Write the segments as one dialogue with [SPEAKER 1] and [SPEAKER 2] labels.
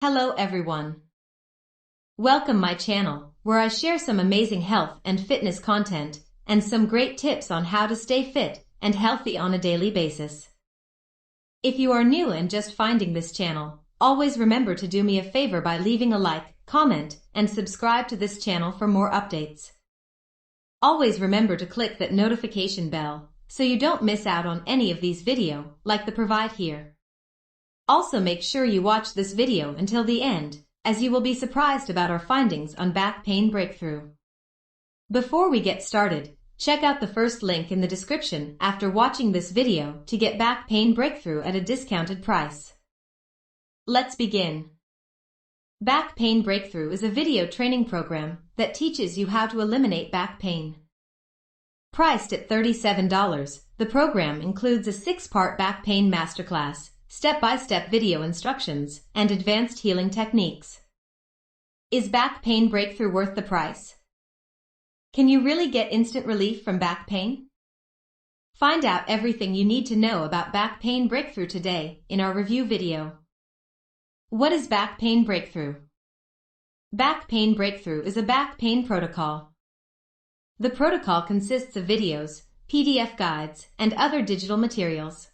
[SPEAKER 1] Hello everyone. Welcome my channel, where I share some amazing health and fitness content and some great tips on how to stay fit and healthy on a daily basis. If you are new and just finding this channel, always remember to do me a favor by leaving a like, comment, and subscribe to this channel for more updates. Always remember to click that notification bell so you don't miss out on any of these videos like the provide here. Also make sure you watch this video until the end, as you will be surprised about our findings on back pain breakthrough. Before we get started, check out the first link in the description after watching this video to get back pain breakthrough at a discounted price. Let's begin. Back Pain Breakthrough is a video training program that teaches you how to eliminate back pain. Priced at $37, the program includes a 6-part back pain masterclass, step-by-step video instructions, and advanced healing techniques. Is back pain breakthrough worth the price? Can you really get instant relief from back pain? Find out everything you need to know about back pain breakthrough today in our review video. What is back pain breakthrough? Back pain breakthrough is a back pain protocol. The protocol consists of videos, PDF guides, and other digital materials.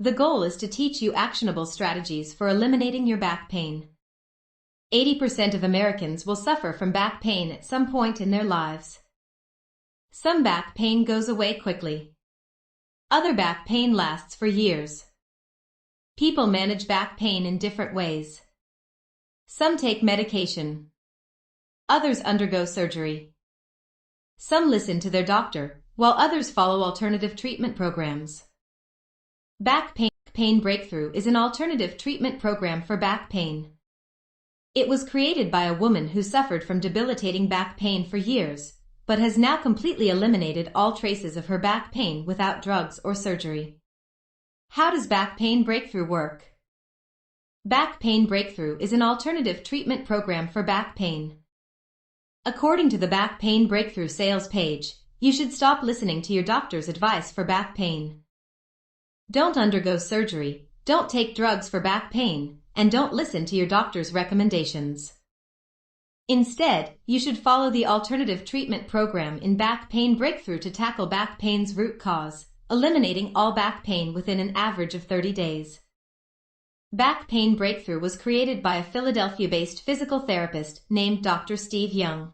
[SPEAKER 1] The goal is to teach you actionable strategies for eliminating your back pain. 80% of Americans will suffer from back pain at some point in their lives. Some back pain goes away quickly. Other back pain lasts for years. People manage back pain in different ways. Some take medication. Others undergo surgery. Some listen to their doctor, while others follow alternative treatment programs. Back Pain Breakthrough is an alternative treatment program for back pain. It was created by a woman who suffered from debilitating back pain for years, but has now completely eliminated all traces of her back pain without drugs or surgery. How does Back Pain Breakthrough work? Back Pain Breakthrough is an alternative treatment program for back pain. According to the Back Pain Breakthrough sales page, you should stop listening to your doctor's advice for back pain. Don't undergo surgery, don't take drugs for back pain, and don't listen to your doctor's recommendations. Instead, you should follow the alternative treatment program in Back Pain Breakthrough to tackle back pain's root cause, eliminating all back pain within an average of 30 days. Back Pain Breakthrough was created by a Philadelphia-based physical therapist named Dr. Steve Young.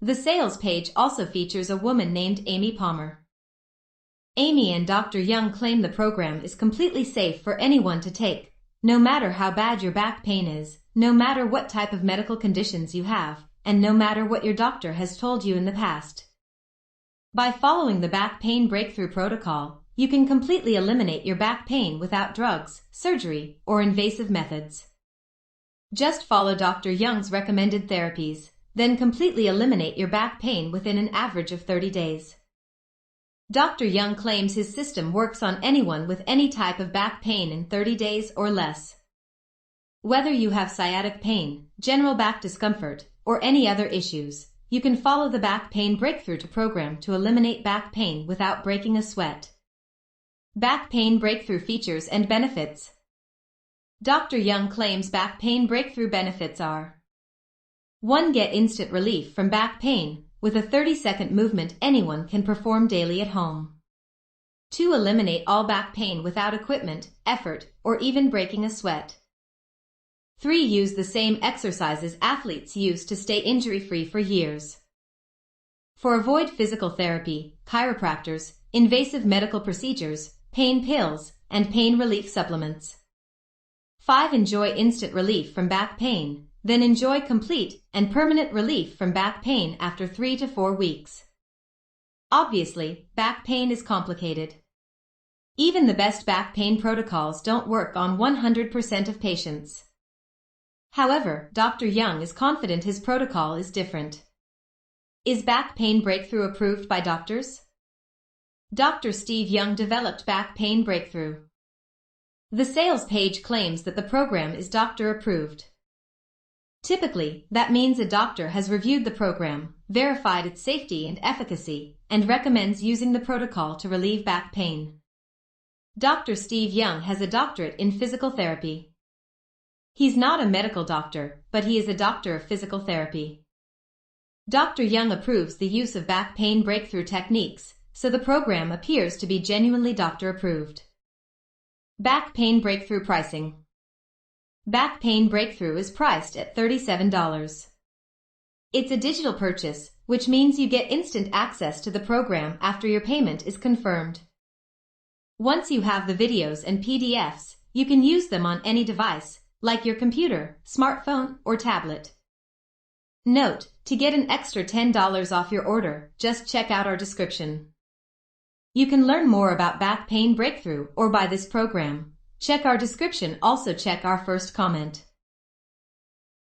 [SPEAKER 1] The sales page also features a woman named Amy Palmer. Amy and Dr. Young claim the program is completely safe for anyone to take, no matter how bad your back pain is, no matter what type of medical conditions you have, and no matter what your doctor has told you in the past. By following the Back Pain Breakthrough protocol, you can completely eliminate your back pain without drugs, surgery, or invasive methods. Just follow Dr. Young's recommended therapies, then completely eliminate your back pain within an average of 30 days. Dr. Young claims his system works on anyone with any type of back pain in 30 days or less. Whether you have sciatic pain, general back discomfort, or any other issues, you can follow the Back Pain Breakthrough program to eliminate back pain without breaking a sweat. Back Pain Breakthrough features and benefits. Dr. Young claims Back Pain Breakthrough benefits are: 1. Get instant relief from back pain with a 30-second movement anyone can perform daily at home. 2. Eliminate all back pain without equipment, effort, or even breaking a sweat. 3. Use the same exercises athletes use to stay injury-free for years. 4. Avoid physical therapy, chiropractors, invasive medical procedures, pain pills, and pain relief supplements. 5. Enjoy instant relief from back pain. Then enjoy complete and permanent relief from back pain after 3 to 4 weeks. Obviously, back pain is complicated. Even the best back pain protocols don't work on 100% of patients. However, Dr. Young is confident his protocol is different. Is Back Pain Breakthrough approved by doctors? Dr. Steve Young developed Back Pain Breakthrough. The sales page claims that the program is doctor approved. Typically, that means a doctor has reviewed the program, verified its safety and efficacy, and recommends using the protocol to relieve back pain. Dr. Steve Young has a doctorate in physical therapy. He's not a medical doctor, but he is a doctor of physical therapy. Dr. Young approves the use of back pain breakthrough techniques, so the program appears to be genuinely doctor approved. Back pain breakthrough pricing. Back pain breakthrough is priced at $37. It's a digital purchase, which means you get instant access to the program after your payment is confirmed. Once you have the videos and PDFs, you can use them on any device, like your computer, smartphone, or tablet. Note, to get an extra $10 off your order, just check out our description. You can learn more about back pain breakthrough or buy this program. Check our description. Also check our first comment.